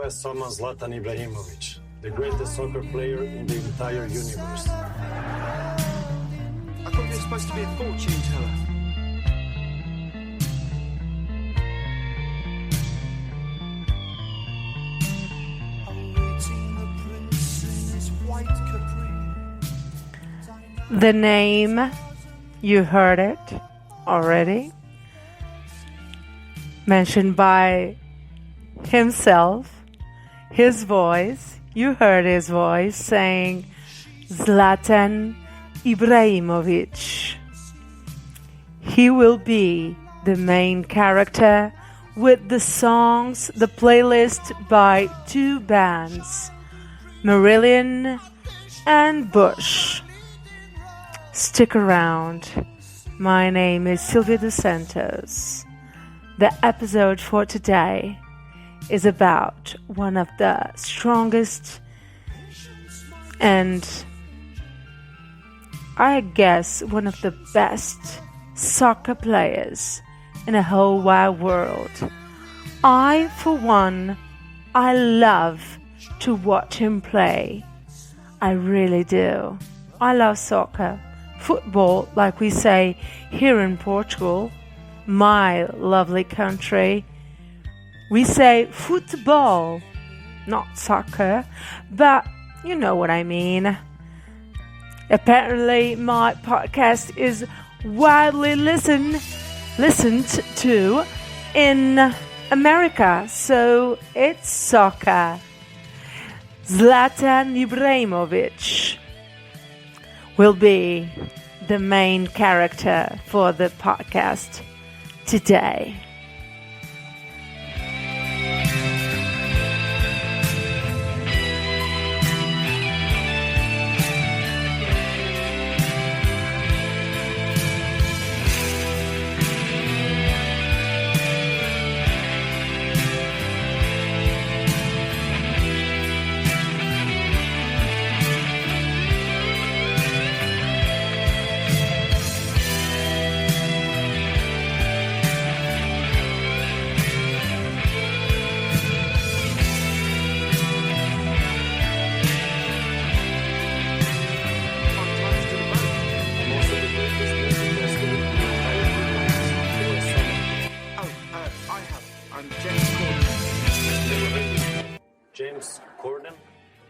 you ask someone Zlatan Ibrahimovic, the greatest soccer player in the entire universe. I thought you were supposed to be a fortune teller. The name, you heard it already, mentioned by himself, his voice, you heard his voice saying Zlatan Ibrahimovic. He will be the main character with the songs, the playlist by two bands, Marillion and Bush. Stick around. My name is Silvia dos Santos. The episode for today is about one of the strongest and I guess one of the best soccer players in the whole wide world. I, for one, I love to watch him play. I really do. I love soccer. Football, like we say here in Portugal, my lovely country. We say football, not soccer, but you know what I mean. Apparently, my podcast is widely listened to in America, so it's soccer. Zlatan Ibrahimovic will be the main character for the podcast today. James Corden?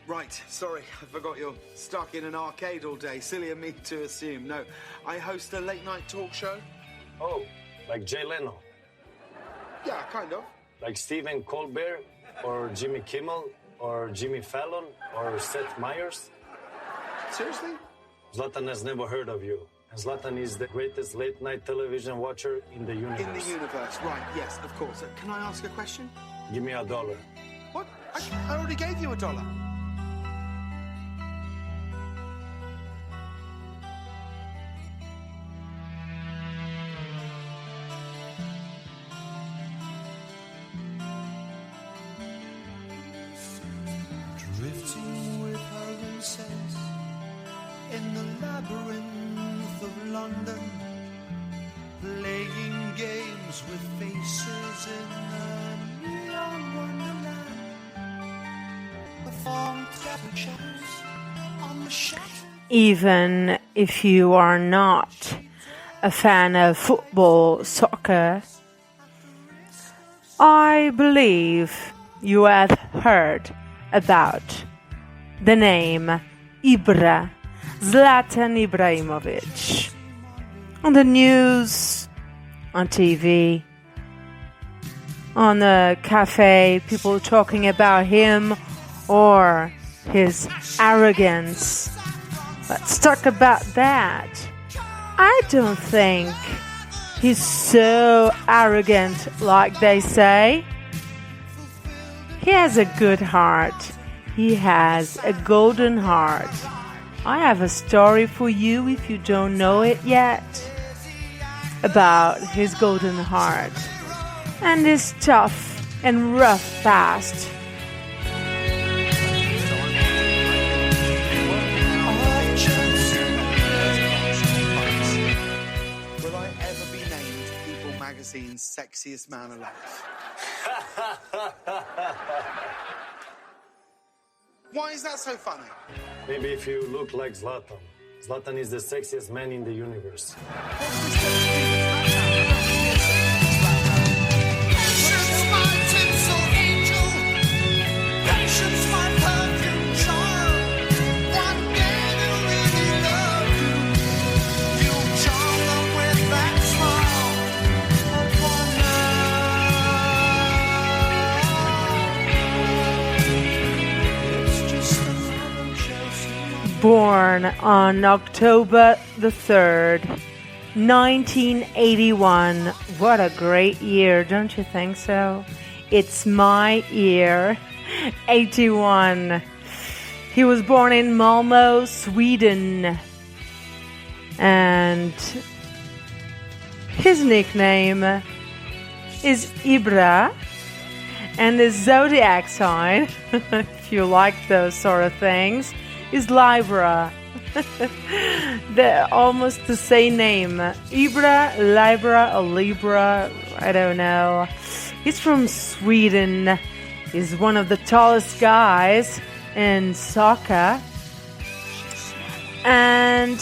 Right, sorry, I forgot you're stuck in an arcade all day. Silly of me to assume. No, I host a late-night talk show. Oh, like Jay Leno? Yeah, kind of. Like Stephen Colbert, or Jimmy Kimmel, or Jimmy Fallon, or Seth Meyers? Seriously? Zlatan has never heard of you. And Zlatan is the greatest late-night television watcher in the universe. In the universe, right, yes, of course. Can I ask a question? Give me $1. What? I already gave you $1. Drifting with her incest in the labyrinth of London, playing games with faces in the neon wonderland. The form traffic shadows on the shadow. Even if you are not a fan of football, soccer, I believe you have heard about the name Zlatan Ibrahimovic. On the news, on TV, on a cafe, people talking about him or his arrogance. Let's talk about that. I don't think he's so arrogant like they say. He has a good heart. He has a golden heart. I have a story for you if you don't know it yet about his golden heart and his tough and rough past. Will I ever be named People Magazine's sexiest man alive? Why is that so funny? Maybe if you look like Zlatan. Zlatan is the sexiest man in the universe. Patience, my tinsel angel. Patience, my perfume child. One day they'll really love you. You'll charm them with that smile of wonder. It's just another Chelsea. Born on October the 3rd, 1981. What a great year, don't you think so? It's my year, 81. He was born in Malmö, Sweden. And his nickname is Ibra. And his zodiac sign, if you like those sort of things, is Libra. They're almost the same name. Ibra, Libra, or Libra, I don't know. He's from Sweden. He's one of the tallest guys in soccer. And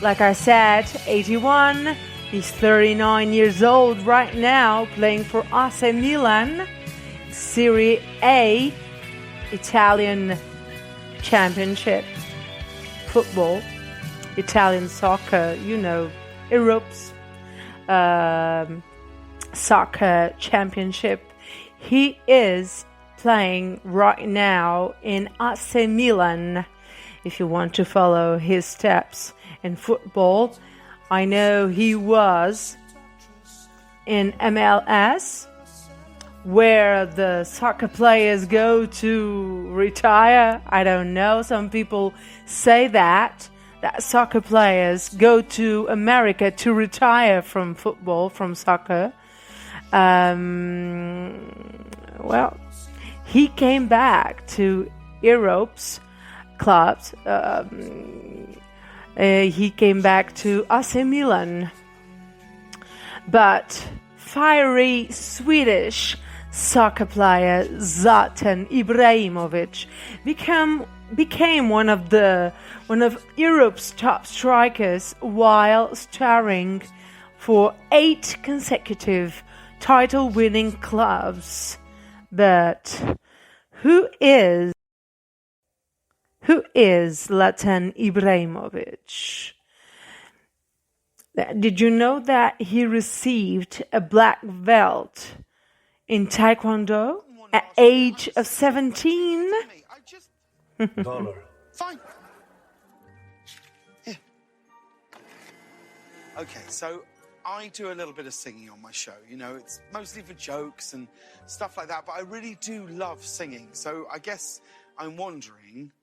like I said, 81. He's 39 years old right now, playing for AC Milan, Serie A, Italian Championship football, Italian soccer, you know, Europe's soccer championship. He is playing right now in AC Milan. If you want to follow his steps in football, I know he was in MLS, where the soccer players go to retire. I don't know. Some people say that soccer players go to America to retire from football, from soccer. Well, he came back to Europe's clubs. He came back to AC Milan. But fiery Swedish soccer player Zlatan Ibrahimovic became one of Europe's top strikers while starring for 8 consecutive title-winning clubs. But who is Zlatan Ibrahimovic? Did you know that he received a black belt in Taekwondo at age of 17? Dollar. Fine. Yeah. Okay, so I do a little bit of singing on my show. You know, it's mostly for jokes and stuff like that, but I really do love singing. So I guess I'm wondering,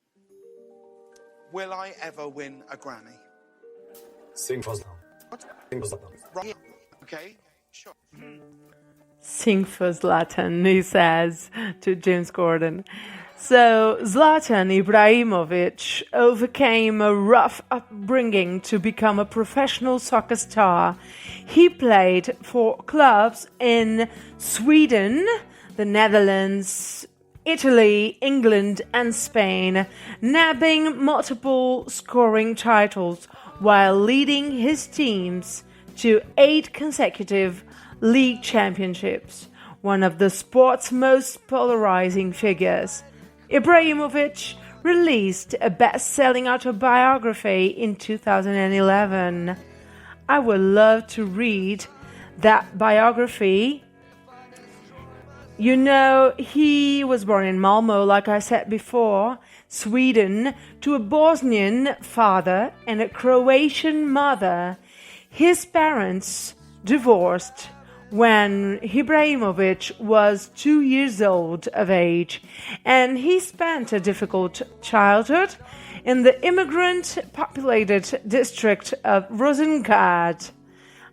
will I ever win a Grammy? Sing for Zlatan. Sing for Zlatan. Right. Okay, sure. Sing for Zlatan, he says to James Corden. So Zlatan Ibrahimovic overcame a rough upbringing to become a professional soccer star. He played for clubs in Sweden, the Netherlands, Italy, England and Spain, nabbing multiple scoring titles while leading his teams to 8 consecutive league championships, one of the sport's most polarizing figures. Ibrahimovic released a best-selling autobiography in 2011. I would love to read that biography. You know, he was born in Malmö, like I said before, Sweden, to a Bosnian father and a Croatian mother. His parents divorced when Ibrahimovic was 2 years old of age, and he spent a difficult childhood in the immigrant-populated district of Rosengård.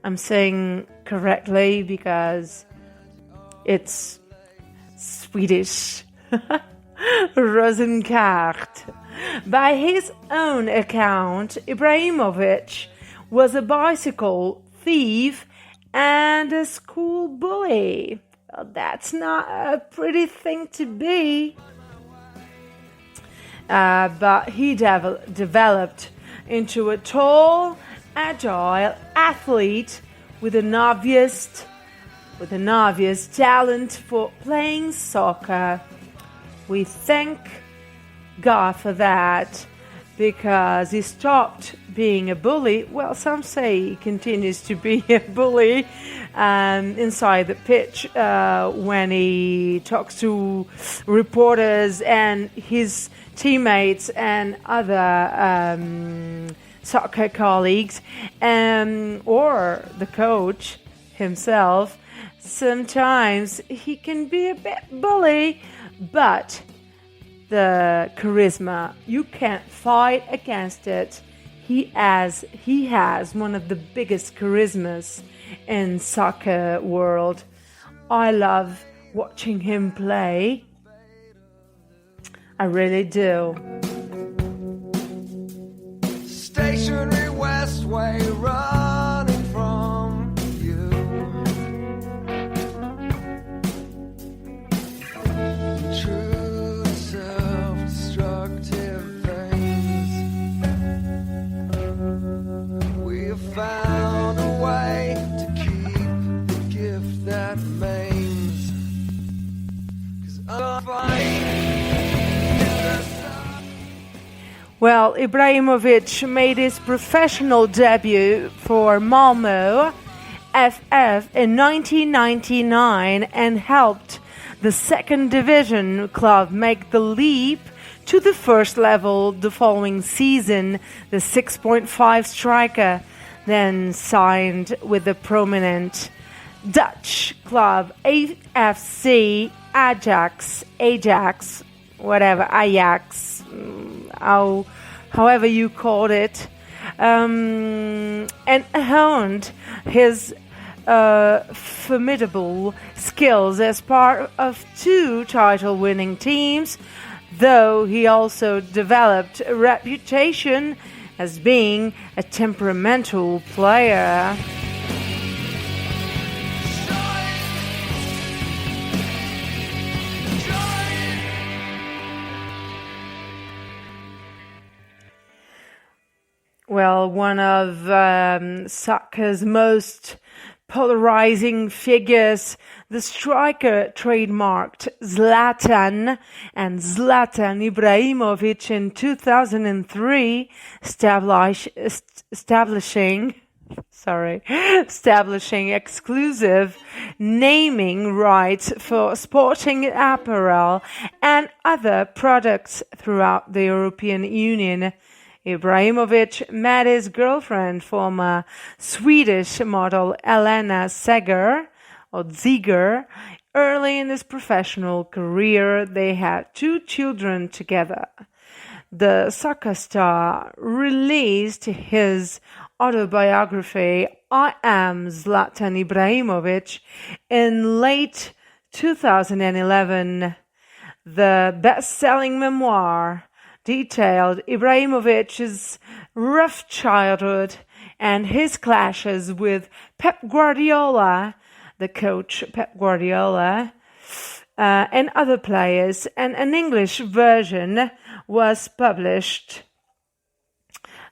I'm saying correctly because it's Swedish. Rosengård. By his own account, Ibrahimovic was a bicycle thief and a school bully. Well, that's not a pretty thing to be. but he developed into a tall, agile athlete with an obvious talent for playing soccer. We thank God for that, because he stopped being a bully. Well, some say he continues to be a bully inside the pitch when he talks to reporters and his teammates and other soccer colleagues, or the coach himself. Sometimes he can be a bit bully, but the charisma, you can't fight against it. He has one of the biggest charismas in soccer world. I love watching him play. I really do. Stationary Westway running from you. True self-destructive things. We have found a way to keep the gift that remains. 'Cause I'm fighting. Well, Ibrahimovic made his professional debut for Malmö FF in 1999 and helped the second division club make the leap to the first level the following season. The 6.5 striker then signed with the prominent Dutch club AFC Ajax, however you called it, and honed his formidable skills as part of 2 title-winning teams, though he also developed a reputation as being a temperamental player. Well, one of soccer's most polarizing figures, the striker trademarked Zlatan Ibrahimovic in 2003, establishing exclusive naming rights for sporting apparel and other products throughout the European Union. Ibrahimovic met his girlfriend, former Swedish model Elena Seger, early in his professional career. They had 2 children together. The soccer star released his autobiography, I Am Zlatan Ibrahimovic, in late 2011. The best-selling memoir detailed Ibrahimovic's rough childhood and his clashes with Pep Guardiola, the coach Pep Guardiola, and other players, and an English version was published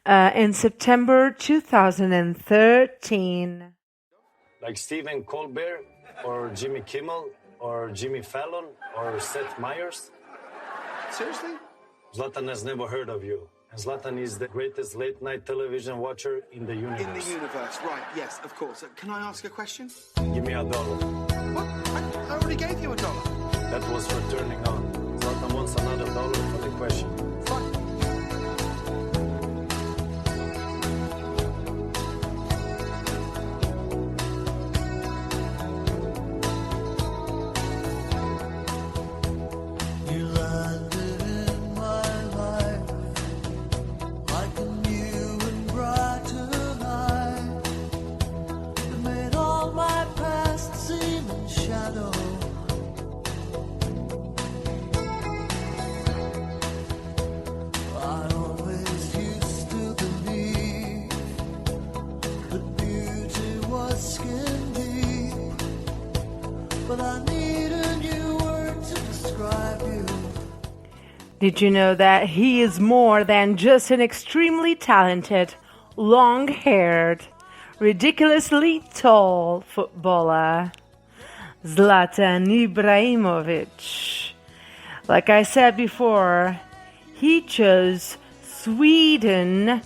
in September 2013. Like Stephen Colbert or Jimmy Kimmel or Jimmy Fallon or Seth Meyers? Seriously? Zlatan has never heard of you. And Zlatan is the greatest late-night television watcher in the universe. In the universe, right, yes, of course. Can I ask a question? Give me $1. What? I already gave you $1. That was for turning on. Zlatan wants another $1 for the question. Fine. You landed in my life like a new and brighter light that made all my past seem in shadow. Did you know that he is more than just an extremely talented, long-haired, ridiculously tall footballer? Zlatan Ibrahimovic. Like I said before, he chose Sweden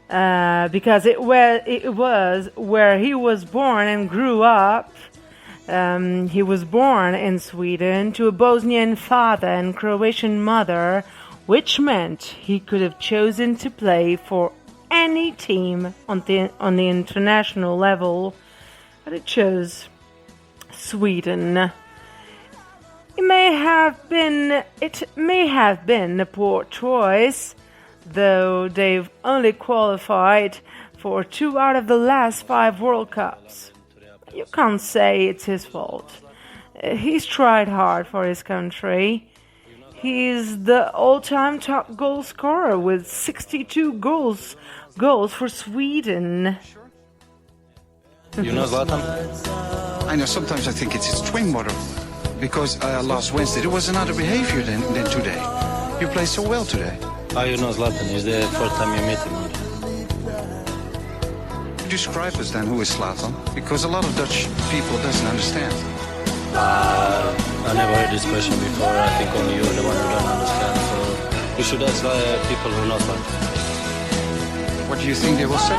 because it was where he was born and grew up. He was born in Sweden to a Bosnian father and Croatian mother, which meant he could have chosen to play for any team on the international level, but it chose Sweden. It may have been a poor choice, though they've only qualified for 2 out of the last 5 World Cups. You can't say it's his fault. He's tried hard for his country. He's the all-time top goal scorer with 62 goals for Sweden. You know Zlatan? I know, sometimes I think it's his twin brother. Because last Wednesday there was another behavior than today. You play so well today. How you know Zlatan? It's the first time you meet him. Describe us then, who is Zlatan? Because a lot of Dutch people doesn't understand. I never heard this question before. I think only you're the one who don't understand. So you should ask people who know Zlatan. What do you think they will say?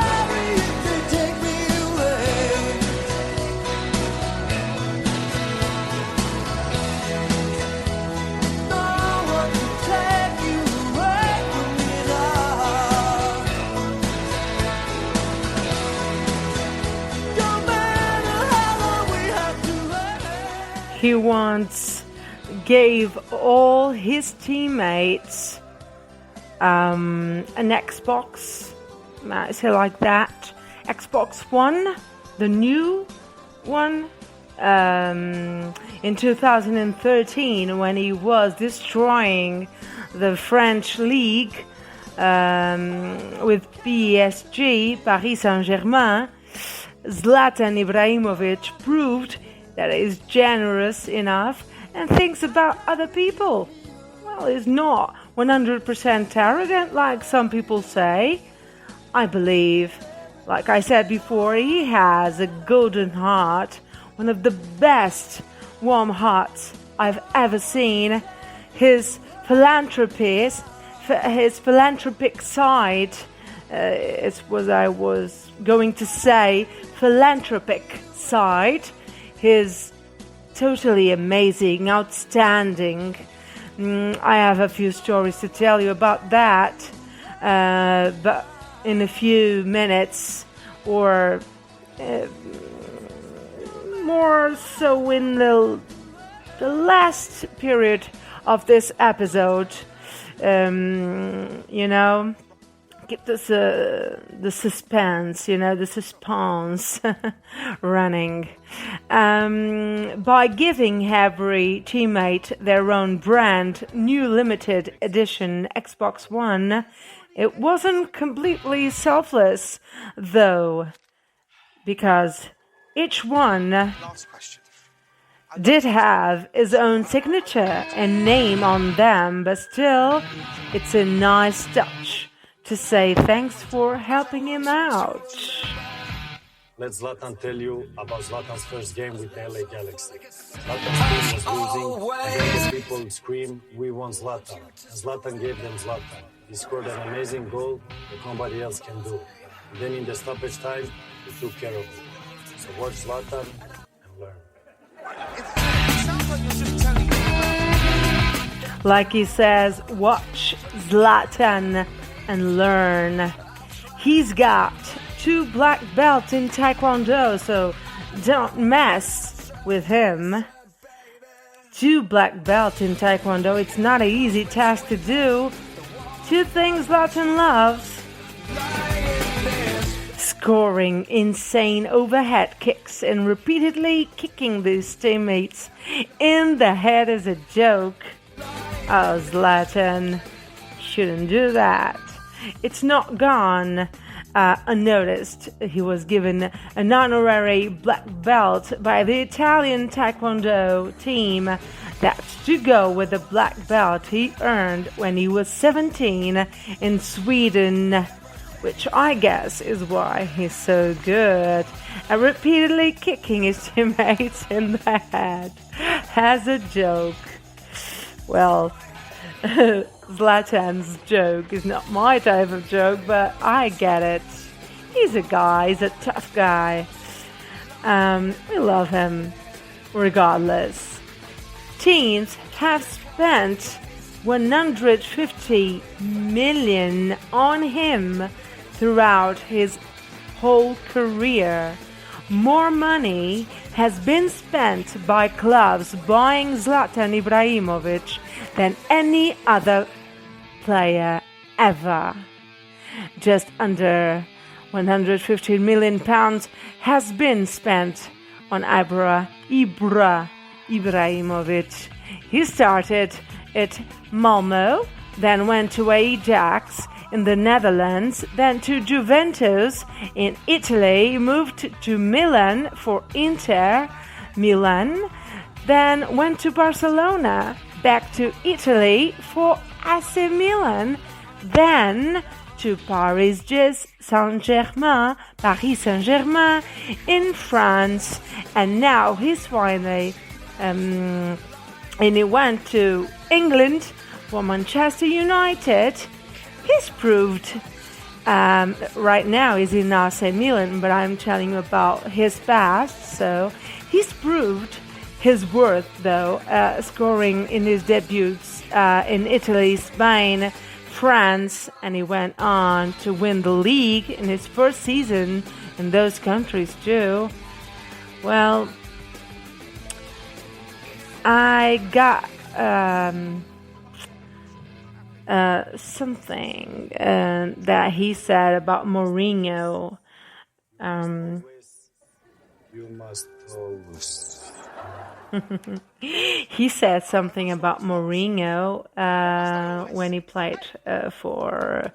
He once gave all his teammates an Xbox, might say like that, Xbox One, the new one, in 2013 when he was destroying the French league with PSG, Paris Saint-Germain. Zlatan Ibrahimovic proved that is generous enough and thinks about other people. Well, he's not 100% arrogant like some people say. I believe, like I said before, he has a golden heart, one of the best warm hearts I've ever seen. His philanthropic side, it's what I was going to say, philanthropic side, is totally amazing, outstanding. I have a few stories to tell you about that, but in a few minutes, or more so in the last period of this episode. Keep this, the suspense, the suspense running. By giving every teammate their own brand new limited edition Xbox One, it wasn't completely selfless, though, because each one Last question. did have his own signature and name on them, but still, it's a nice touch to say thanks for helping him out. Let Zlatan tell you about Zlatan's first game with the LA Galaxy. Zlatan's team was losing, and then the people screamed, "We want Zlatan." And Zlatan gave them Zlatan. He scored an amazing goal that nobody else can do. And then in the stoppage time, he took care of it. So watch Zlatan and learn. It sounds like you're just telling me. Like he says, watch Zlatan and learn. He's got 2 black belts in Taekwondo, so don't mess with him. 2 black belts in Taekwondo, it's not an easy task to do. 2 things Zlatan loves: scoring insane overhead kicks and repeatedly kicking his teammates in the head as a joke. Oh, Zlatan, shouldn't do that. It's not gone unnoticed. He was given an honorary black belt by the Italian Taekwondo team That's to go with the black belt he earned when he was 17 in Sweden, which I guess is why he's so good at repeatedly kicking his teammates in the head as a joke. Well, Zlatan's joke is not my type of joke, but I get it. He's a guy, he's a tough guy. We love him regardless. Teams have spent 150 million on him throughout his whole career. More money has been spent by clubs buying Zlatan Ibrahimovic than any other player ever. Just under 150 million pounds has been spent on Ibrahimovic. He started at Malmo, then went to Ajax in the Netherlands, then to Juventus in Italy, moved to Milan for Inter Milan, then went to Barcelona, back to Italy for AC Milan, then to Paris Saint-Germain in France, and now he's finally and he went to England for Manchester United. He's proved right now he's in AC Milan, but I'm telling you about his past. So he's proved his worth, though, scoring in his debuts in Italy, Spain, France, and he went on to win the league in his first season in those countries too. Well, I got something that he said about Mourinho. You must always. He said something about Mourinho when he played for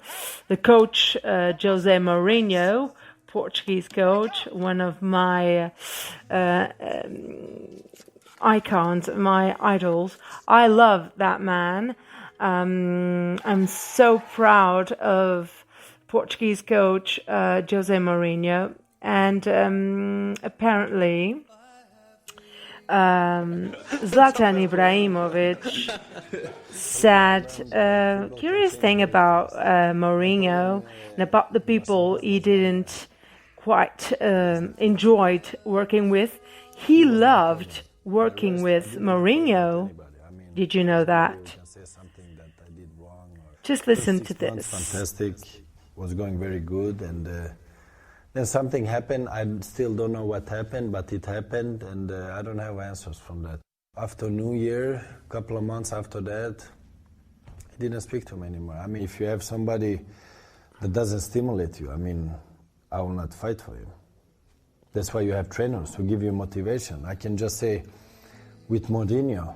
the coach Jose Mourinho, Portuguese coach, one of my icons, my idols. I love that man. I'm so proud of Portuguese coach Jose Mourinho, and apparently Zlatan Ibrahimovic said a curious thing about Mourinho and about the people he didn't quite enjoyed working with. He loved working with Mourinho. Did you know that? Just listen to this. Fantastic, was going very good, and then something happened. I still don't know what happened, but it happened, and I don't have answers from that. After New Year, a couple of months after that, I didn't speak to him anymore. I mean, if you have somebody that doesn't stimulate you, I mean, I will not fight for you. That's why you have trainers who give you motivation. I can just say, with Mourinho,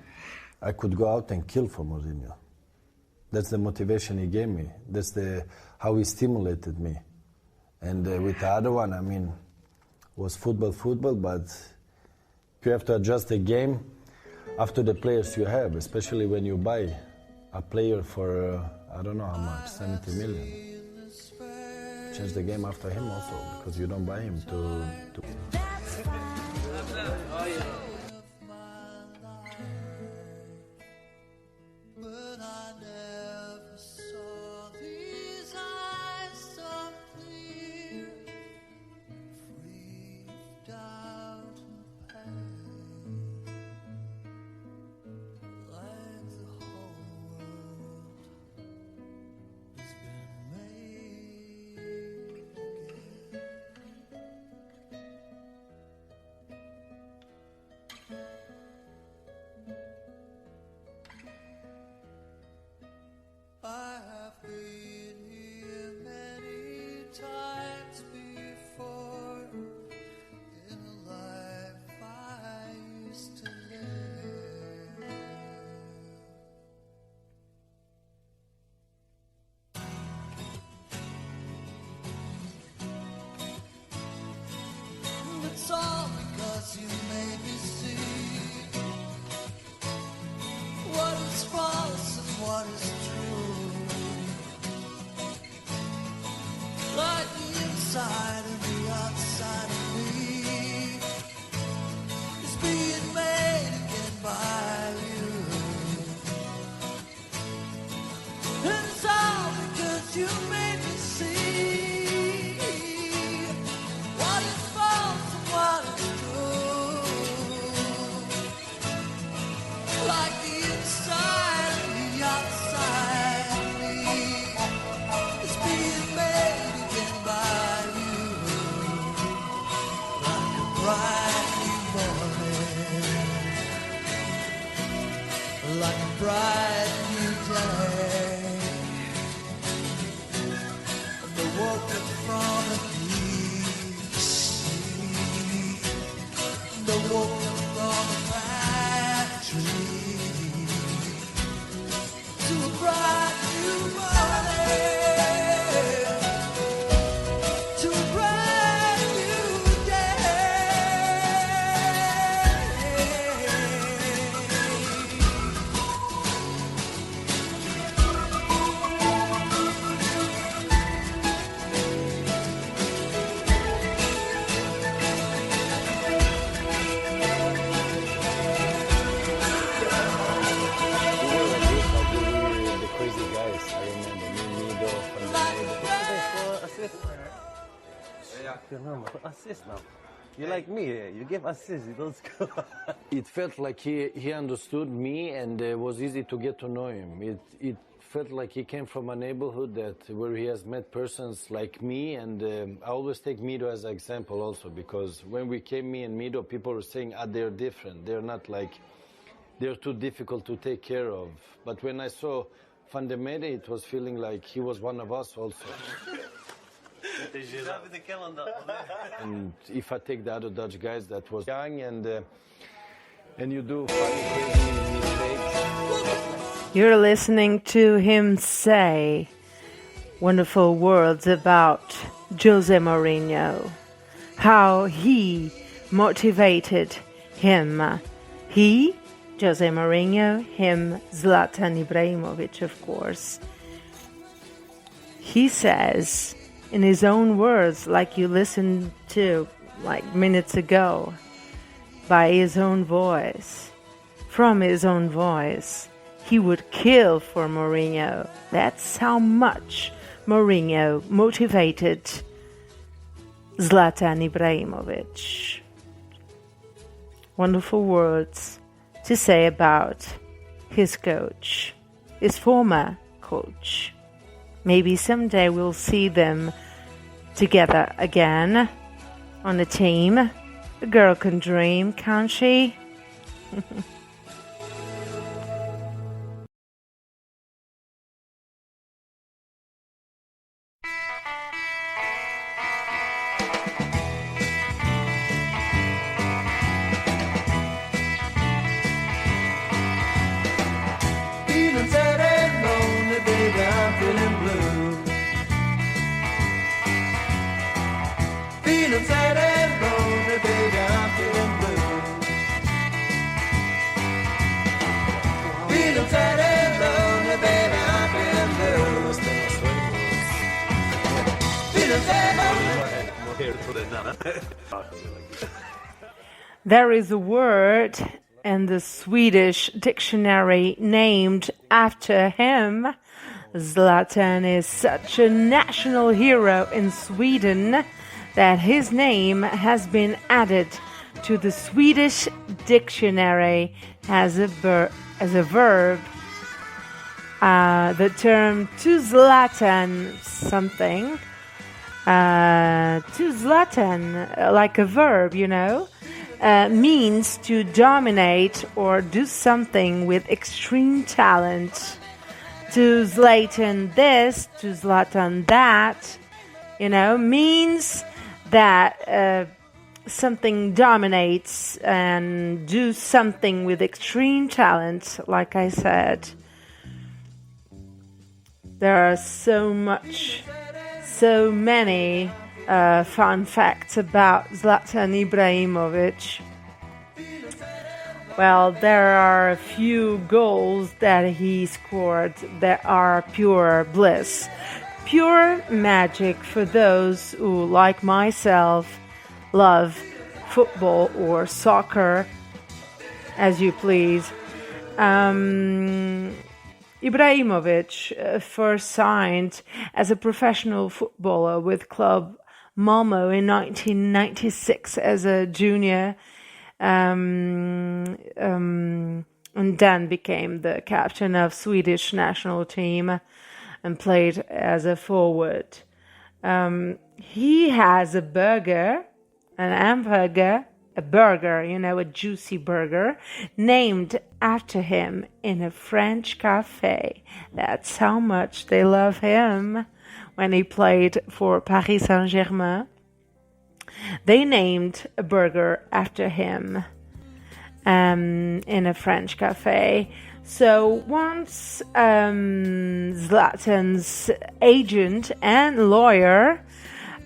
I could go out and kill for Mourinho. That's the motivation he gave me. That's how he stimulated me. And with the other one, I mean, was football, but you have to adjust the game after the players you have, especially when you buy a player for, I don't know how much, 70 million. Change the game after him also, because you don't buy him to... But I never saw these eyes so clear, free of doubt and pain, like the whole world has been made again. what is true. Like the inside and the outside of me is being made again by you. And it's all because you made me see what is false and what is true. Like the inside and the outside of me is being made again by you. Like a bright new morning, like a bright new day. And I woke up from a deep sleep. And I woke up from a factory to a bright new morning, to a bright new The crazy guys, I remember. Me, Mido, Van der Meijden. Assist now. You like me, you give assist, you don't score. It felt like he understood me, and it was easy to get to know him. It felt like he came from a neighborhood where he has met persons like me, and I always take Mido as an example also, because when we came, me and Mido, people were saying, they're different. They're not like, they're too difficult to take care of. But when I saw Van der Meijden, it was feeling like he was one of us also. And if I take the other Dutch guys that was young and you do funny, crazy mistakes. You're listening to him say wonderful words about Jose Mourinho, how he motivated him. He, Jose Mourinho, him, Zlatan Ibrahimovic, of course. He says, in his own words, like you listened to like minutes ago, by his own voice, from his own voice, he would kill for Mourinho. That's how much Mourinho motivated Zlatan Ibrahimovic. Wonderful words to say about his coach, his former coach. Maybe someday we'll see them together again on a team. A girl can dream, can't she? Feeling sad and lonely, baby, I'm feeling blue. Feeling sad and lonely, baby, I'm feeling blue. Feeling sad and lonely, baby, I'm feeling blue. Feeling sad and There is a word in the Swedish dictionary named after him. Zlatan is such a national hero in Sweden that his name has been added to the Swedish dictionary as a verb. The term to Zlatan something, to Zlatan, like a verb, you know, means to dominate or do something with extreme talent. To Zlatan this, to Zlatan that, you know, means that something dominates and do something with extreme talent, like I said. There are so many fun facts about Zlatan Ibrahimovic. Well, there are a few goals that he scored that are pure bliss, pure magic for those who, like myself, love football or soccer, as you please. Ibrahimovic first signed as a professional footballer with club Malmo in 1996 as a junior, and then became the captain of Swedish national team and played as a forward. He has a burger, an hamburger, a burger, a juicy burger, named after him in a French cafe. That's how much they love him. When he played for Paris Saint-Germain, they named a burger after him in a French cafe. So once Zlatan's agent and lawyer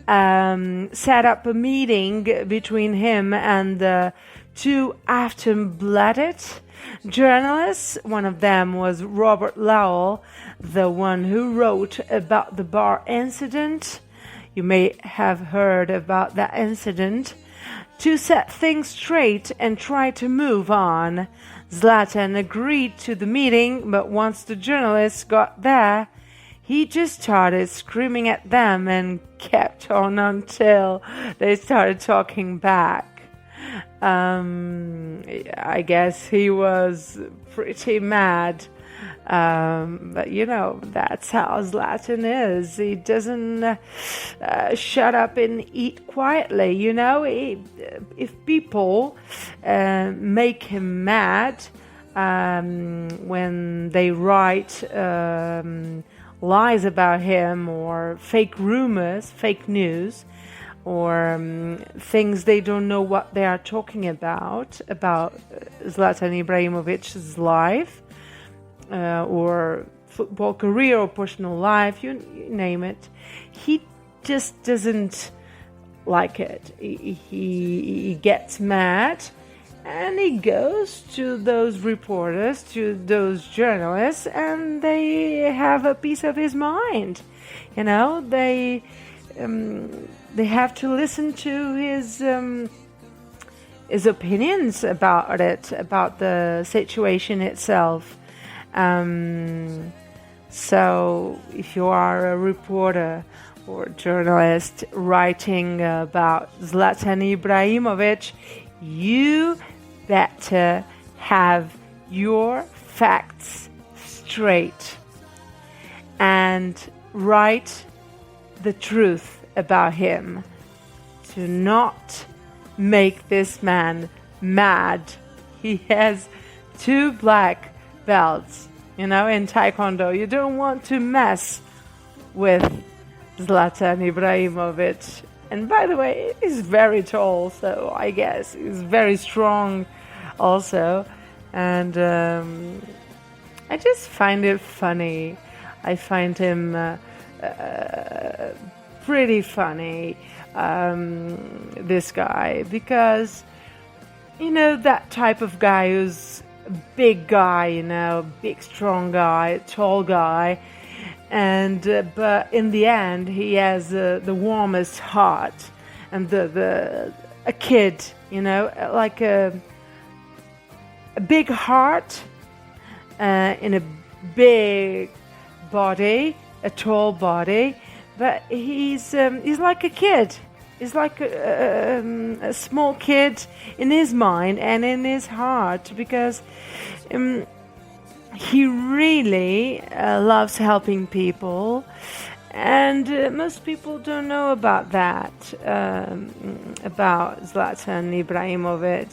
set up a meeting between him and the two Aftonbladet journalists. One of them was Robert Lowell, the one who wrote about the bar incident. You may have heard about that incident. To set things straight and try to move on. Zlatan agreed to the meeting, but once the journalists got there, he just started screaming at them and kept on until they started talking back. I guess he was pretty mad. But that's how Zlatan is. He doesn't shut up and eat quietly. If people make him mad when they write lies about him or fake rumors, fake news, or things they don't know what they are talking about Zlatan Ibrahimovic's life, or football career or personal life, you name it. He just doesn't like it. He gets mad and he goes to those reporters, to those journalists, and they have a piece of his mind. They have to listen to his opinions about it, about the situation itself. So if you are a reporter or journalist writing about Zlatan Ibrahimovic, you better have your facts straight and write the truth about him. Do not make this man mad. He has 2 black belts, in Taekwondo. You don't want to mess with Zlatan Ibrahimovic. And by the way, he's very tall, so I guess he's very strong also. And I just find it funny. I find him pretty funny, this guy, because, that type of guy who's a big guy, big strong guy, tall guy, and but in the end he has the warmest heart and a kid, like a big heart in a big body, a tall body, but he's like a kid. He's like a small kid in his mind and in his heart, because he really loves helping people, and most people don't know about that, about Zlatan Ibrahimovic.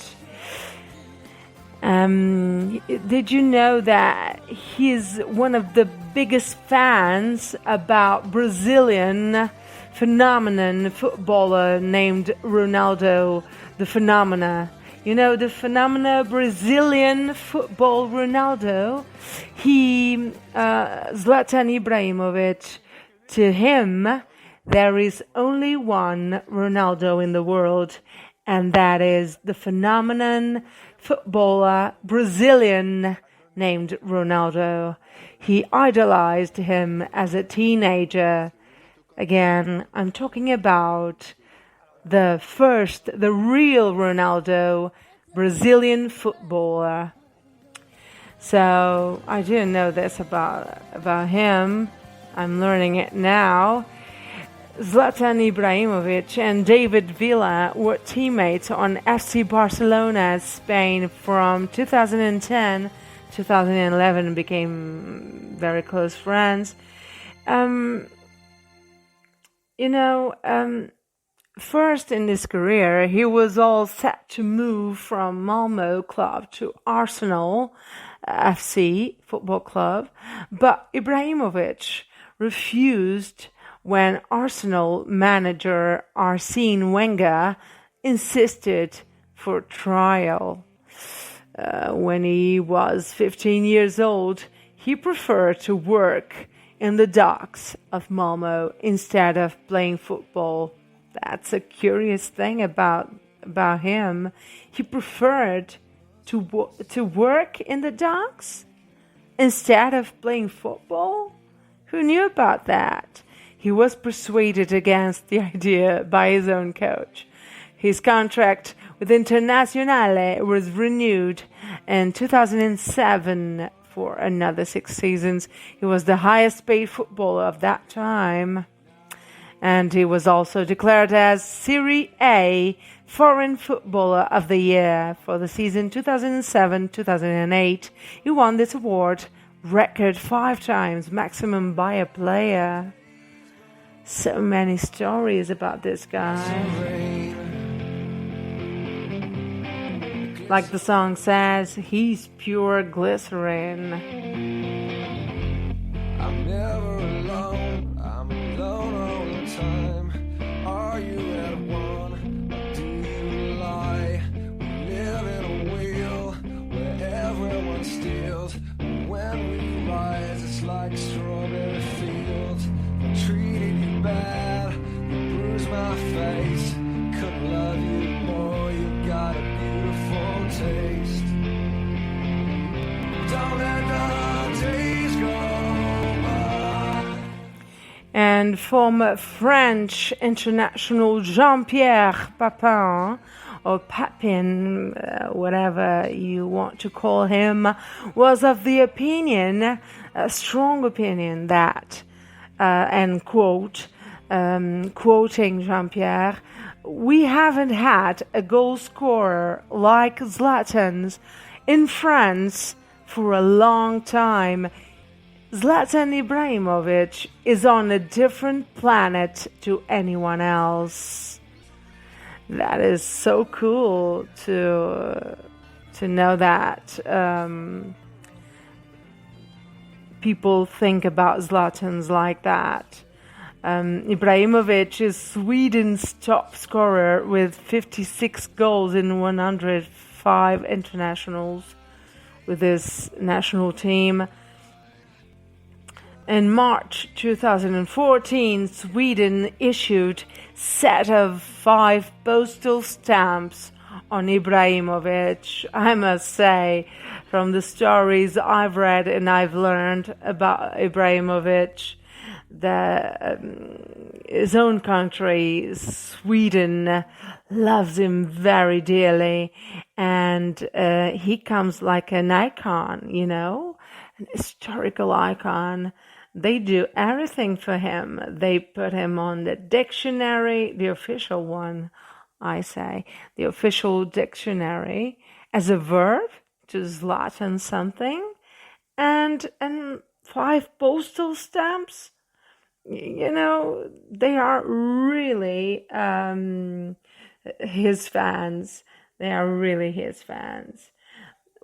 Did you know that he's one of the biggest fans about Brazilian phenomenon footballer named Ronaldo the Phenomena? The phenomena Brazilian football Ronaldo. Zlatan Ibrahimovic, to him, there is only one Ronaldo in the world, and that is the phenomenon footballer Brazilian named Ronaldo. He idolized him as a teenager. Again, I'm talking about the real Ronaldo, Brazilian footballer. So I didn't know this about him. I'm learning it now. Zlatan Ibrahimovic and David Villa were teammates on FC Barcelona, Spain from 2010 2011, became very close friends. First in his career, he was all set to move from Malmo club to Arsenal FC football club, but Ibrahimovic refused when Arsenal manager Arsene Wenger insisted for trial. When he was 15 years old, he preferred to work in the docks of Malmo instead of playing football. That's a curious thing about him. He preferred to work in the docks instead of playing football. Who knew about that? He was persuaded against the idea by his own coach. His contract with Internazionale was renewed in 2007 for another 6 seasons. He was the highest paid footballer of that time. And he was also declared as Serie A Foreign Footballer of the Year for the season 2007-2008. He won this award record 5 times, maximum by a player. So many stories about this guy. Like the song says, he's pure glycerin. I'm never alone, I'm alone all the time. Are you at one, or do you lie? We live in a wheel where everyone steals. When we rise, it's like strawberry fields. I treated you bad, you bruised my face. Couldn't love you more, you got a beautiful taste. Don't let the days go by. And former French international Jean-Pierre Papin, or Papin, whatever you want to call him, was of the opinion, a strong opinion that, and quote, quoting Jean-Pierre, "We haven't had a goal scorer like Zlatan's in France for a long time. Zlatan Ibrahimovic is on a different planet to anyone else." That is so cool to know that people think about Zlatans like that. Ibrahimovic is Sweden's top scorer with 56 goals in 105 internationals with his national team. In March 2014, Sweden issued set of 5 postal stamps on Ibrahimovic. I must say, from the stories I've read and I've learned about Ibrahimovic, his own country, Sweden, loves him very dearly, and he comes like an icon, an historical icon. They do everything for him. They put him on the dictionary, the official one, I say, the official dictionary, as a verb to Zlatan something, and 5 postal stamps. They are really his fans. They are really his fans.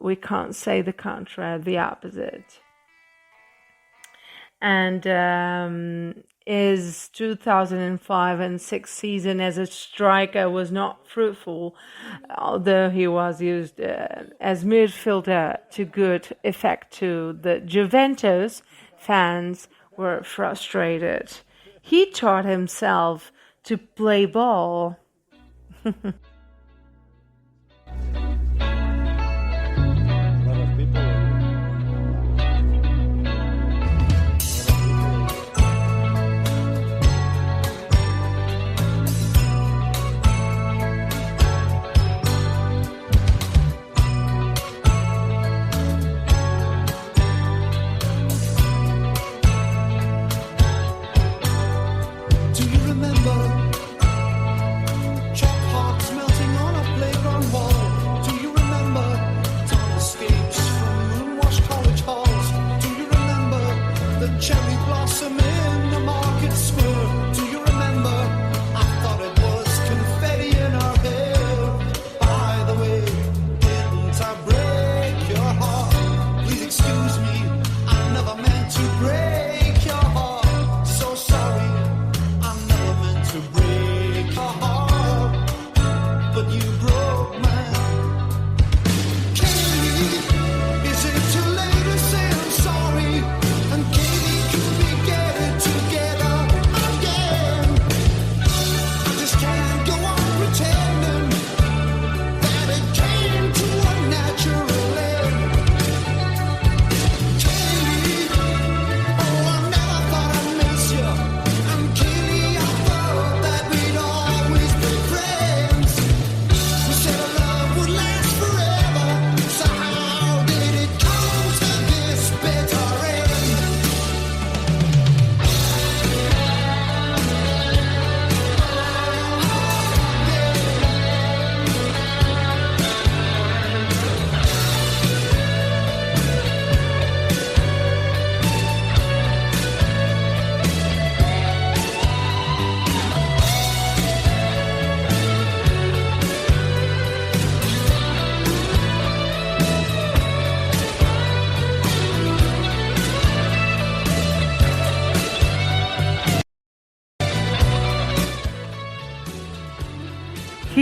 We can't say the contrary, the opposite. And his 2005 and 6 season as a striker was not fruitful, although he was used as midfielder to good effect too. The Juventus fans were frustrated. He taught himself to play ball.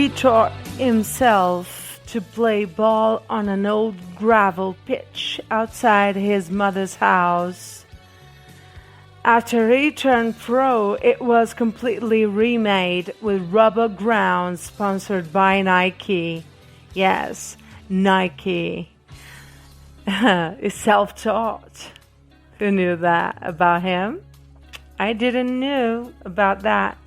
he taught himself to play ball on an old gravel pitch outside his mother's house. After he turned pro, it was completely remade with rubber grounds sponsored by Nike. Yes, Nike. Is self-taught. Who knew that about him? I didn't know about that.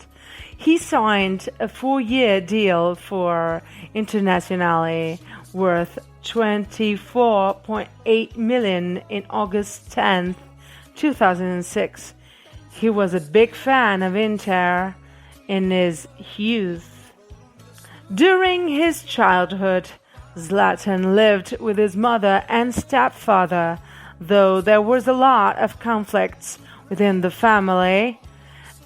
He signed a 4-year deal for Internazionale worth 24.8 million in August 10th, 2006. He was a big fan of Inter in his youth. During his childhood, Zlatan lived with his mother and stepfather, though there was a lot of conflicts within the family.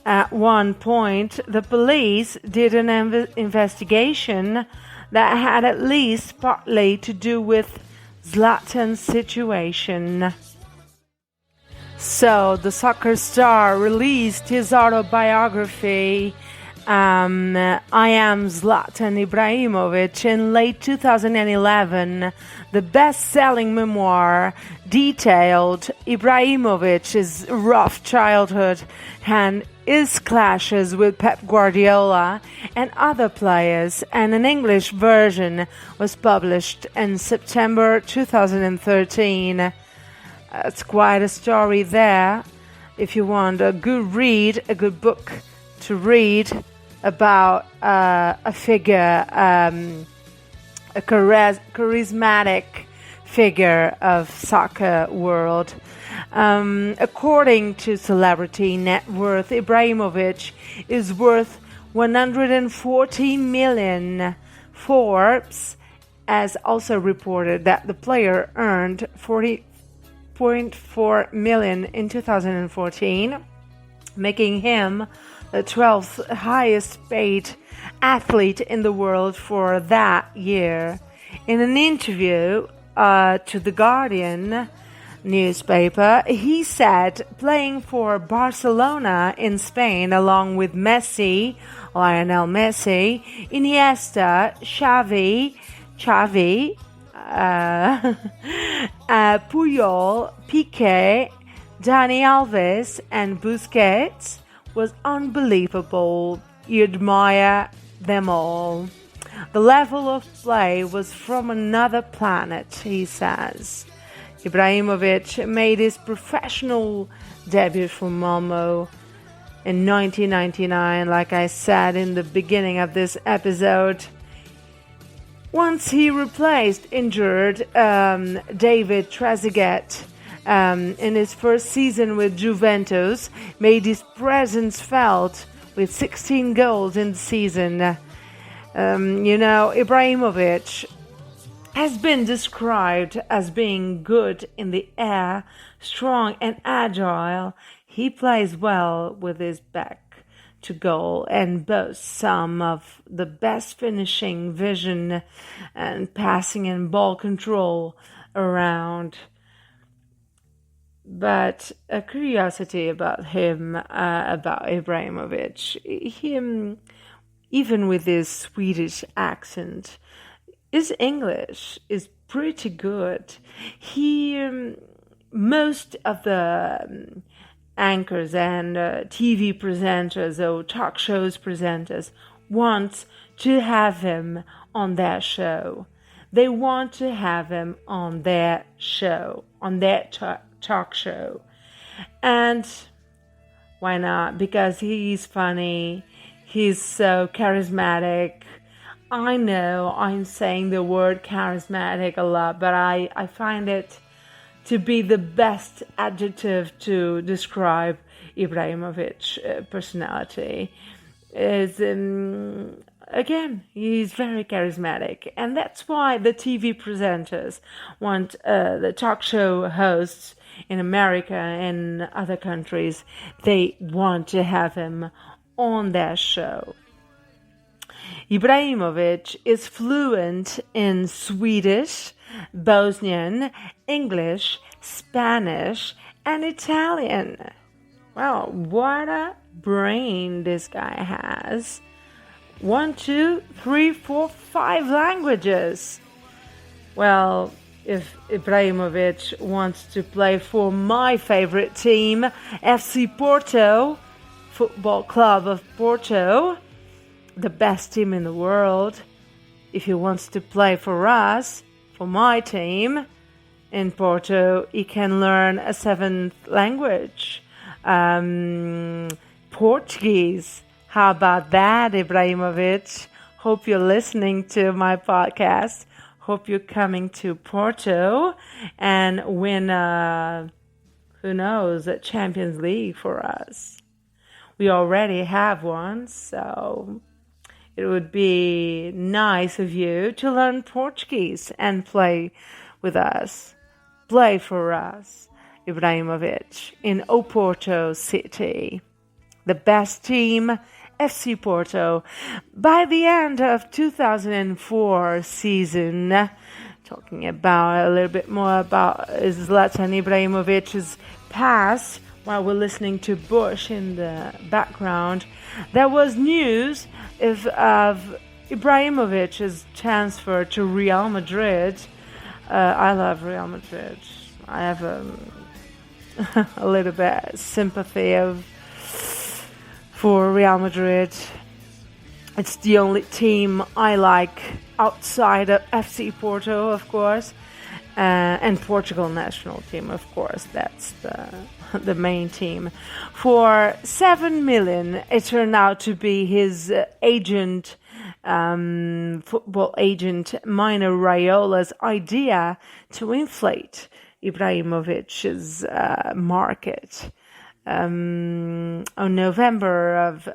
At one point, the police did an investigation that had at least partly to do with Zlatan's situation. So, the soccer star released his autobiography, I Am Zlatan Ibrahimovic, in late 2011. The best-selling memoir detailed Ibrahimovic's rough childhood and his clashes with Pep Guardiola and other players, and an English version was published in September 2013. It's quite a story there. If you want a good read, a good book to read about a figure, a charismatic figure of soccer world. According to Celebrity Net Worth, Ibrahimovic is worth 140 million. Forbes has also reported that the player earned 40.4 million in 2014, making him the 12th highest paid athlete in the world for that year. In an interview to The Guardian newspaper, he said playing for Barcelona in Spain along with Messi, Lionel Messi, Iniesta, Xavi, Puyol, Piqué, Dani Alves and Busquets was unbelievable. You admire them all. The level of play was from another planet, he says. Ibrahimovic made his professional debut for Malmo in 1999, like I said in the beginning of this episode. Once he replaced injured David Trezeguet in his first season with Juventus, made his presence felt with 16 goals in the season. Ibrahimovic has been described as being good in the air, strong and agile. He plays well with his back to goal and boasts some of the best finishing, vision and passing and ball control around. But a curiosity about him, about Ibrahimovic, even with his Swedish accent, his English is pretty good. Most of the anchors and TV presenters or talk shows presenters want to have him on their show. They want to have him on their show, on their talk show. And why not? Because he's funny, he's so charismatic. I know I'm saying the word charismatic a lot, but I find it to be the best adjective to describe Ibrahimovic's personality. Again, he's very charismatic, and that's why the TV presenters want the talk show hosts in America and other countries, they want to have him on their show. Ibrahimovic is fluent in Swedish, Bosnian, English, Spanish, and Italian. Wow, what a brain this guy has. 1, 2, 3, 4, 5 languages. Well, if Ibrahimovic wants to play for my favorite team, FC Porto, Football Club of Porto, the best team in the world, if he wants to play for us, for my team in Porto, he can learn a 7th language, Portuguese. How about that, Ibrahimovic? Hope you're listening to my podcast. Hope you're coming to Porto and win, who knows, a Champions League for us. We already have one, so it would be nice of you to learn Portuguese and play with us. Play for us, Ibrahimovic, in Oporto City. The best team, FC Porto. By the end of 2004 season, talking about a little bit more about Zlatan Ibrahimovic's past, while we're listening to Bush in the background, there was news of Ibrahimovic's transfer to Real Madrid. I love Real Madrid. I have a little bit sympathy for Real Madrid. It's the only team I like outside of FC Porto, of course, and Portugal national team, of course. That's the main team. For 7 million, it turned out to be his agent, football agent Mino Raiola's idea to inflate Ibrahimovic's market. On November of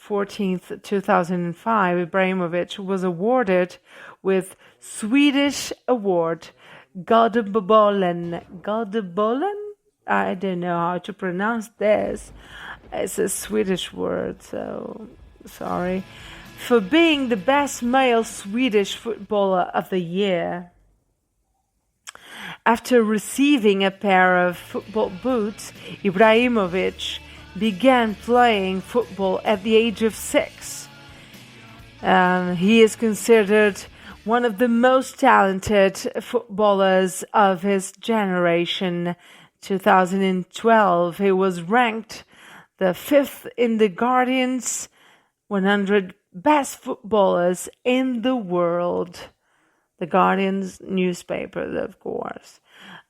14th, 2005, Ibrahimovic was awarded with Swedish award Guldbollen. I don't know how to pronounce this. It's a Swedish word, so sorry. For being the best male Swedish footballer of the year. After receiving a pair of football boots, Ibrahimovic began playing football at the age of 6. He is considered one of the most talented footballers of his generation. 2012, he was ranked the 5th in the Guardian's 100 best footballers in the world. The Guardian's newspaper, of course.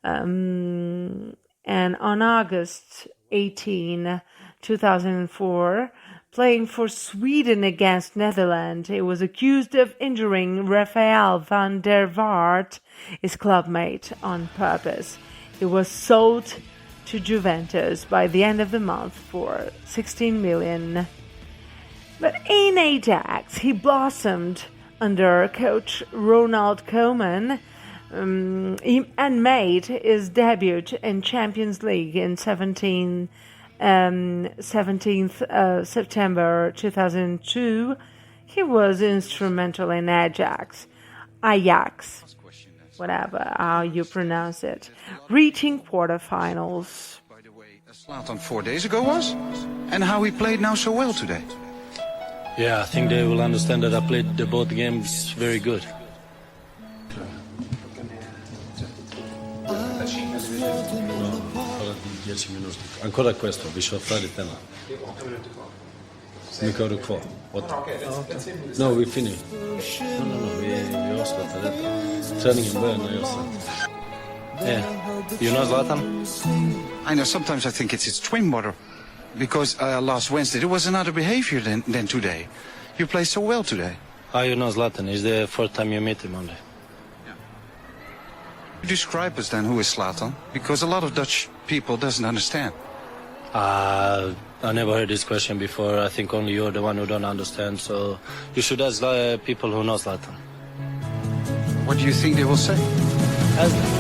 And on August 18, 2004, playing for Sweden against Netherlands, he was accused of injuring Rafael van der Vaart, his clubmate, on purpose. He was sold to Juventus by the end of the month for 16 million. But in Ajax, he blossomed under coach Ronald Koeman and made his debut in Champions League in 17th September 2002. He was instrumental in Ajax, whatever how you pronounce it, reaching quarterfinals. By the way, Zlatan 4 days ago was, and how he played now so well today. Yeah, I think they will understand that I played the both games very good. Ancora questo, vi sono fare tema. Mica ero qua. No, we finished. No, vi avslutar detta. Träningen börjar när jag satt. Yeah. You know Zlatan? I know, sometimes I think it's twin brother. Because last Wednesday there was another behavior than today. You played so well today. How you know Zlatan? Is the first time you meet him only? Describe us then who is Zlatan, because a lot of Dutch people doesn't understand. I never heard this question before. I think only you're the one who don't understand. So you should ask people who know Zlatan. What do you think they will say? Ask them.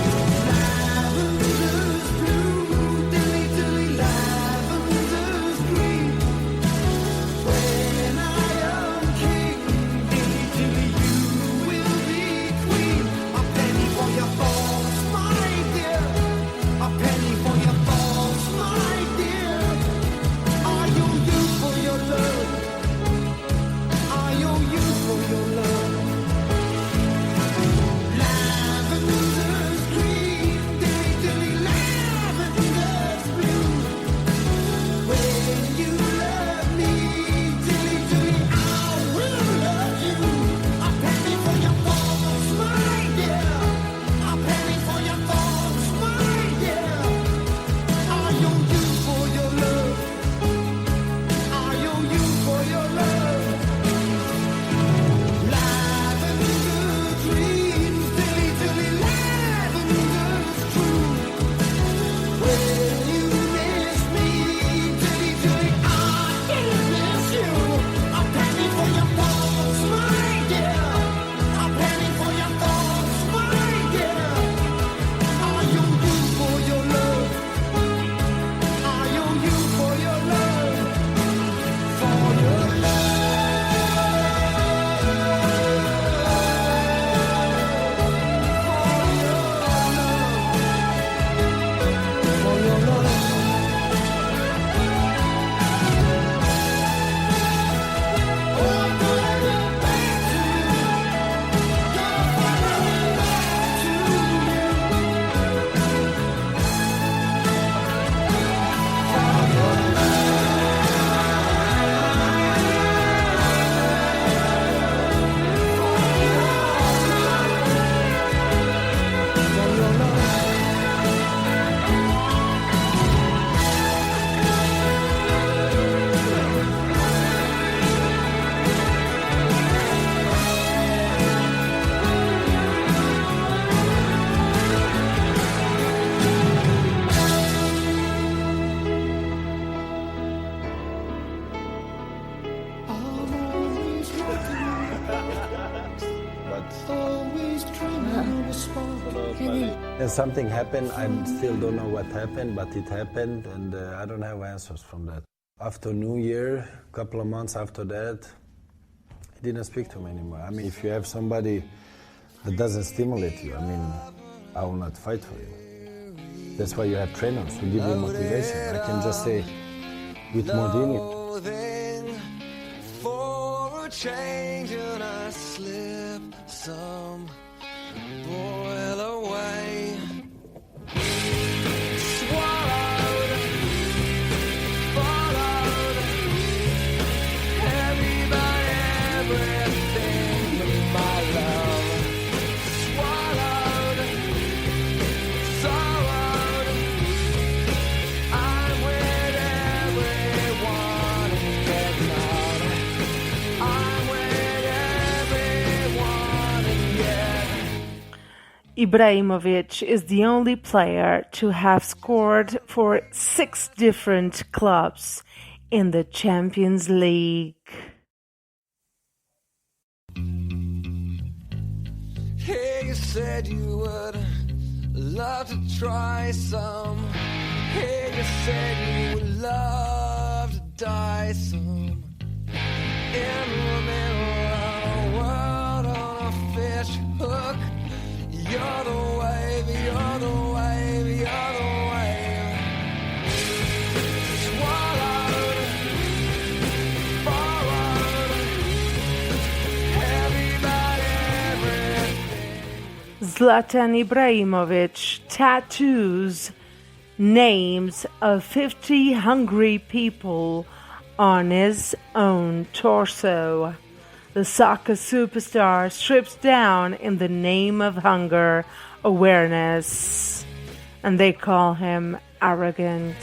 And something happened. I still don't know what happened, but it happened, and I don't have answers from that. After New Year, a couple of months after that, he didn't speak to me anymore. I mean, if you have somebody that doesn't stimulate you, I mean, I will not fight for you. That's why you have trainers who give you motivation. I can just say, with Mourinho. For a change, and I slip some boil away. Swallowed, followed, heavy by everything but my love. Swallowed, sorrowed, I'm with everyone in Vietnam. I'm with everyone in Vietnam. Ibrahimovic is the only player to have scored for 6 different clubs in the Champions League. Hey, you said you would love to try some. Hey, you said you would love to die some. In the middle of the world on a fish hook. You're the wave, you're the wave, you're the wave. Swallowed, followed, heavy by everything. Zlatan Ibrahimovic tattoos names of 50 hungry people on his own torso. The soccer superstar strips down in the name of hunger awareness, and they call him arrogant.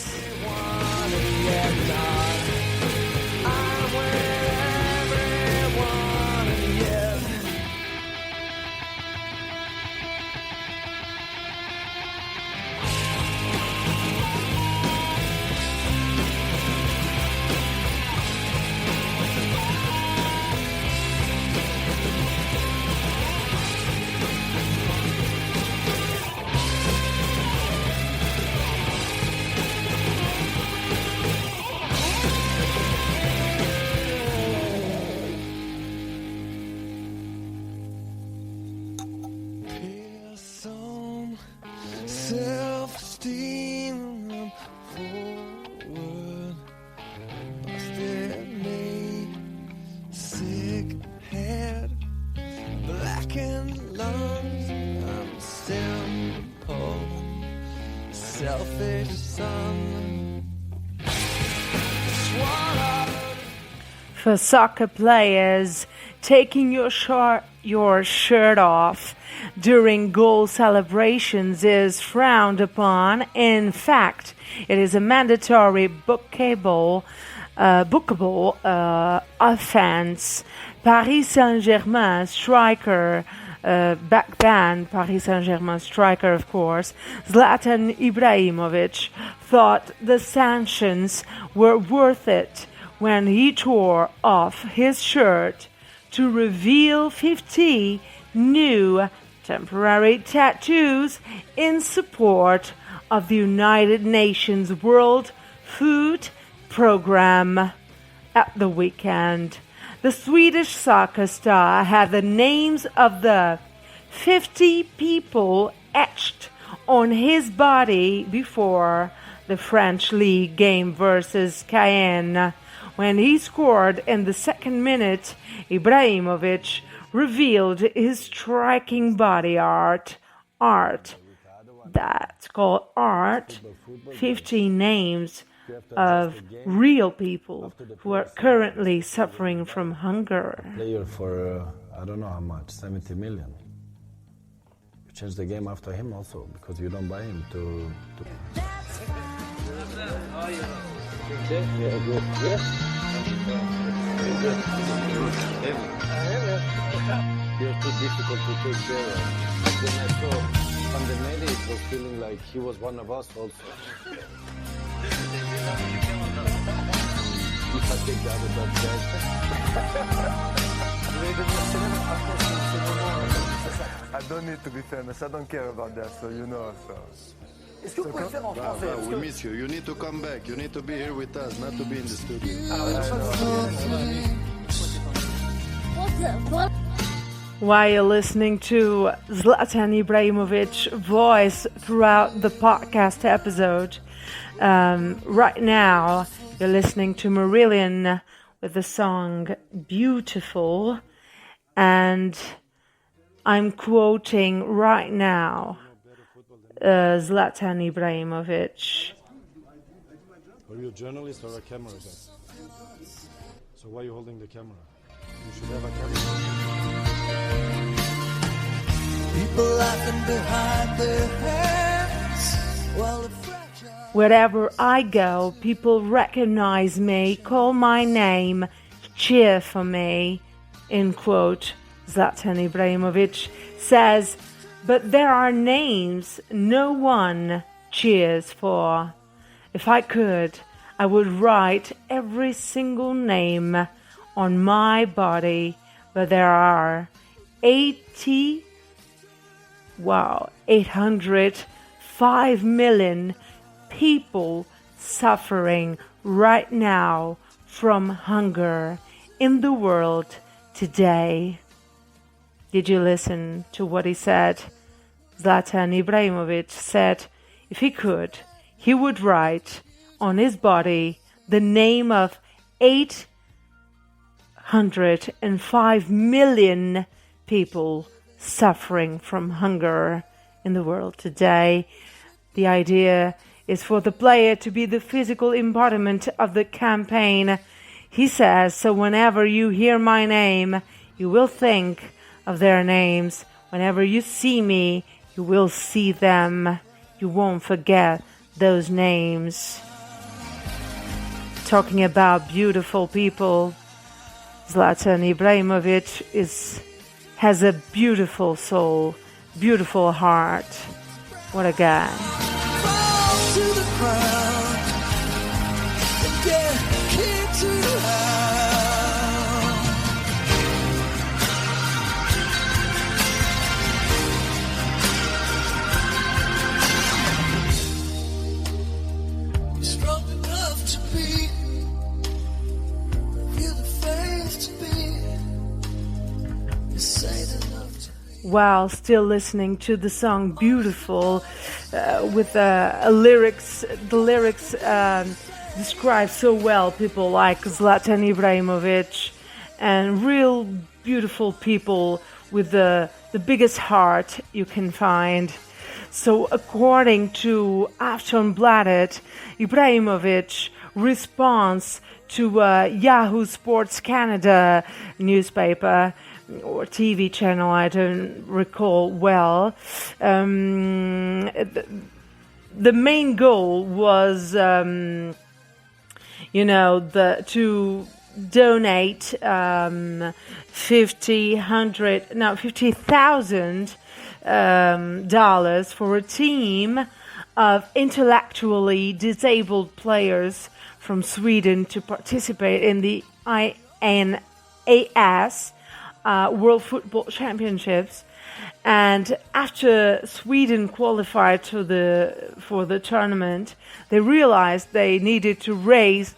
Self-esteem forward, busted knee, sick head, blackened lungs. I'm simple, selfish son. Swallowed. For soccer players, taking your shirt off during goal celebrations is frowned upon. In fact, it is a mandatory bookable offense. Paris Saint-Germain striker, back then Paris Saint-Germain striker, of course, Zlatan Ibrahimovic, thought the sanctions were worth it when he tore off his shirt to reveal 50 new temporary tattoos in support of the United Nations World Food Programme. At the weekend, the Swedish soccer star had the names of the 50 people etched on his body before the French League game versus Cayenne. When he scored in the second minute, Ibrahimovic revealed his striking body art. That's called art. 15 names of real people who are currently suffering from hunger. Player for, I don't know how much, 70 million. We changed the game after him also, because you don't buy him to... You're too difficult to take care of. When I saw Pandemedi, it was feeling like he was one of us also. If I take the other dog I don't need to be famous. I don't care about that. So you know. So. Est-ce que vous pouvez faire en français? We miss you. You need to come back. You need to be here with us, not to be in the studio. While you're listening to Zlatan Ibrahimovic voice throughout the podcast episode, right now you're listening to Marillion with the song Beautiful, and I'm quoting right now Zlatan Ibrahimovic. Are you a journalist or a camera guy? So why are you holding the camera? You should have a camera. People laughing behind their hands while the Wherever I go, people recognize me, call my name, cheer for me, end quote. Zlatan Ibrahimovic says, but there are names no one cheers for. If I could, I would write every single name on my body, but there are 805 million people suffering right now from hunger in the world today. Did you listen to what he said? Zlatan Ibrahimovic said if he could, he would write on his body the name of 805 million people suffering from hunger in the world today. The idea is for the player to be the physical embodiment of the campaign. He says, so whenever you hear my name, you will think of their names. Whenever you see me, you will see them. You won't forget those names. Talking about beautiful people, Zlatan Ibrahimovic has a beautiful soul, beautiful heart. What a guy. to the ground and get kicked to the You're strong enough to be, you're the faith to be, you're sane enough to be. While still listening to the song Beautiful, with the lyrics describe so well people like Zlatan Ibrahimovic and real beautiful people with the biggest heart you can find. So according to Aftonbladet, Ibrahimovic responds to Yahoo Sports Canada newspaper or TV channel, I don't recall well. The main goal was, to donate $50,000 for a team of intellectually disabled players from Sweden to participate in the INAS World Football Championships. And after Sweden qualified for the tournament, they realized they needed to raise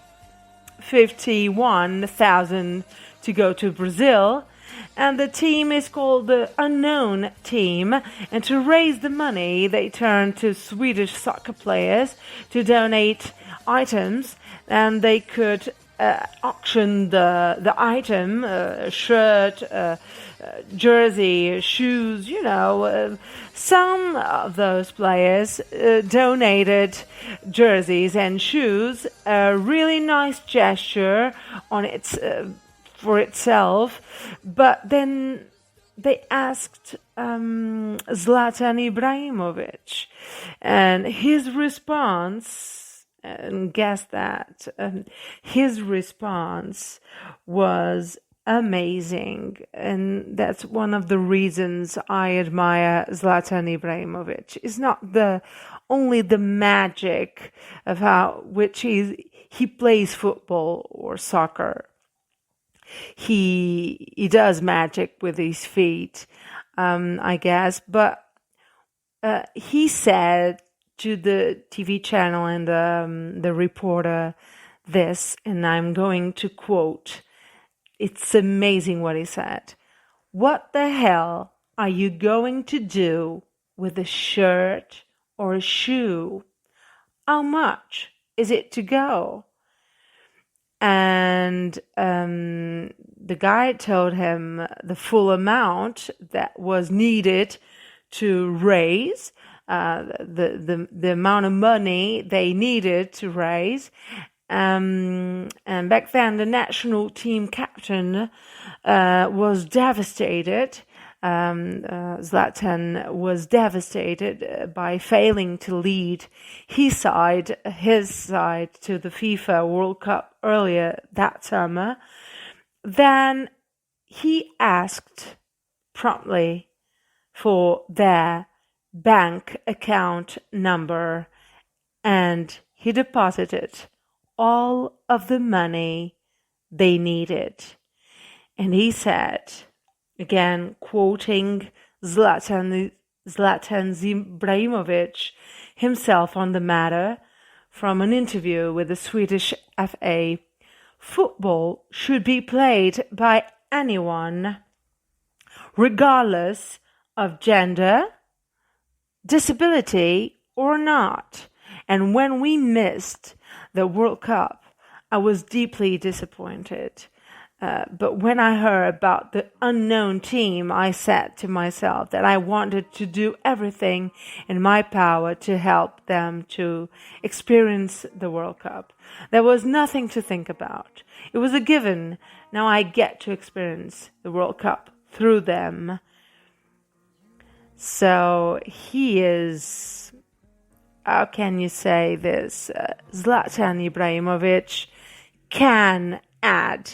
51,000 to go to Brazil. And the team is called the Unknown Team. And to raise the money, they turned to Swedish soccer players to donate items, and they could auction the item, shirt, jersey, shoes, some of those players donated jerseys and shoes, a really nice gesture for itself, but then they asked Zlatan Ibrahimovic, and his response, and guess that, his response was amazing, and that's one of the reasons I admire Zlatan Ibrahimovic. It's not only the magic of which he plays football or soccer. he does magic with his feet, I guess. But he said to the TV channel and the reporter this, and I'm going to quote. It's amazing what he said. "What the hell are you going to do with a shirt or a shoe? How much is it to go?" And the guy told him the full amount that was needed to raise, the amount of money they needed to raise. And back then, the national team captain was devastated. Zlatan was devastated by failing to lead his side to the FIFA World Cup earlier that summer. Then he asked promptly for their bank account number, and he deposited all of the money they needed. And he said, again quoting Zlatan Ibrahimovic himself on the matter from an interview with the Swedish FA, "Football should be played by anyone, regardless of gender, disability or not. And when we missed the World Cup, I was deeply disappointed. But when I heard about the unknown team, I said to myself that I wanted to do everything in my power to help them to experience the World Cup. There was nothing to think about. It was a given. Now I get to experience the World Cup through them." So he is, how can you say this? Zlatan Ibrahimovic can add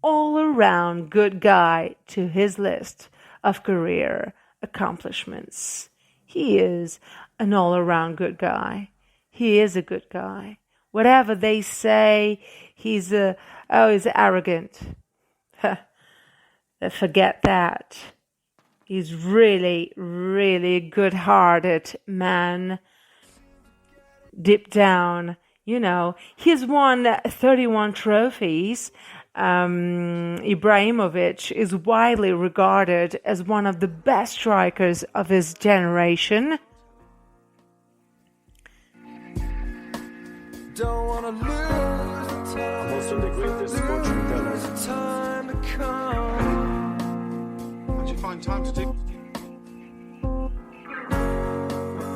all-around good guy to his list of career accomplishments. He is an all-around good guy. He is a good guy. Whatever they say, he's arrogant. Forget that. He's really, really good-hearted man. Deep down, he's won 31 trophies. Ibrahimovic is widely regarded as one of the best strikers of his generation. Don't wanna lose time. Also the greatest fortune teller. Time to come. How'd you find time to do?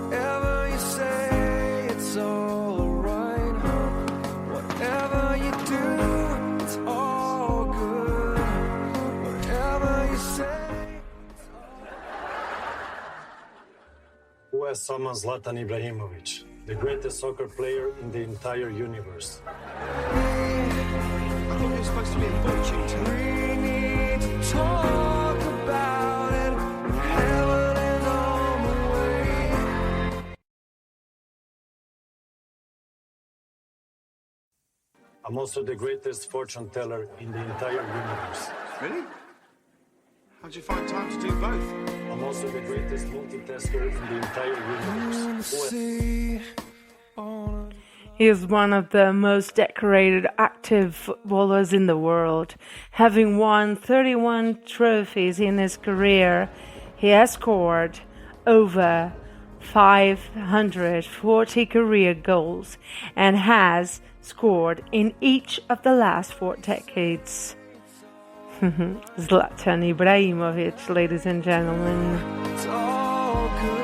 Whatever you say, it's all right. Whatever you do, it's all good. Whatever you say. Who has summoned Zlatan Ibrahimovic, the greatest soccer player in the entire universe? I thought you were supposed to be a fortune teller. We need to talk about it. Heaven is on the way. I'm also the greatest fortune teller in the entire universe. Really? How'd you find time to do both? I'm also the greatest multitasker in the entire universe. He is one of the most decorated active footballers in the world. Having won 31 trophies in his career, he has scored over 540 career goals and has scored in each of the last 4 decades. Zlatan Ibrahimovic, ladies and gentlemen. It's all good.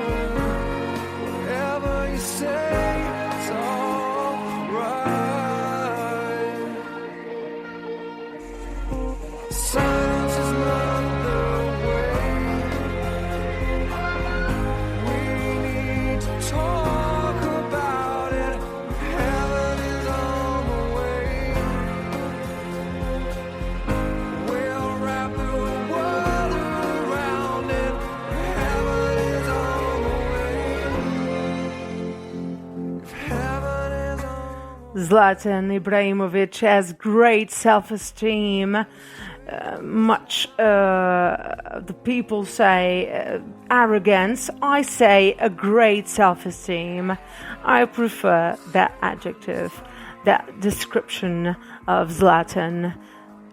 Whatever you say, it's all right. Silence is not the way. We need to talk about it. Heaven is on the way. We'll wrap the world around it. Heaven is on the way. Heaven is on. Zlatan Ibrahimovic has great self-esteem much the people say arrogance. I say a great self-esteem. I prefer that adjective, that description of Zlatan.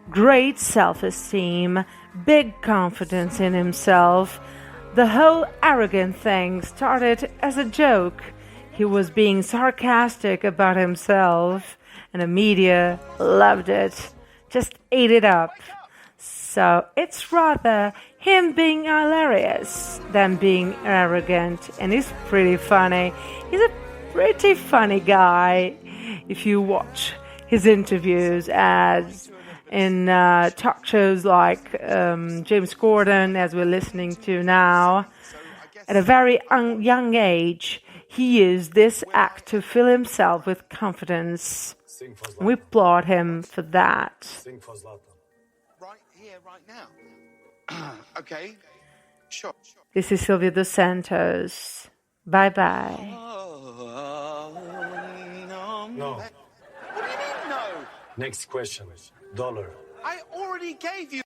Great self-esteem, big confidence in himself. The whole arrogant thing started as a joke. He was being sarcastic about himself, and the media loved it, just ate it up. So it's rather him being hilarious than being arrogant, and he's pretty funny. He's a pretty funny guy if you watch his interviews as in talk shows like James Corden, as we're listening to now. At a very young age, he used this act to fill himself with confidence. We applaud him for that. Sing for Zlatan. Right here, right now. Okay, sure. This is Silvia Dos Santos. Bye-bye. No. What do you mean, no? Next question. Dollar. I already gave you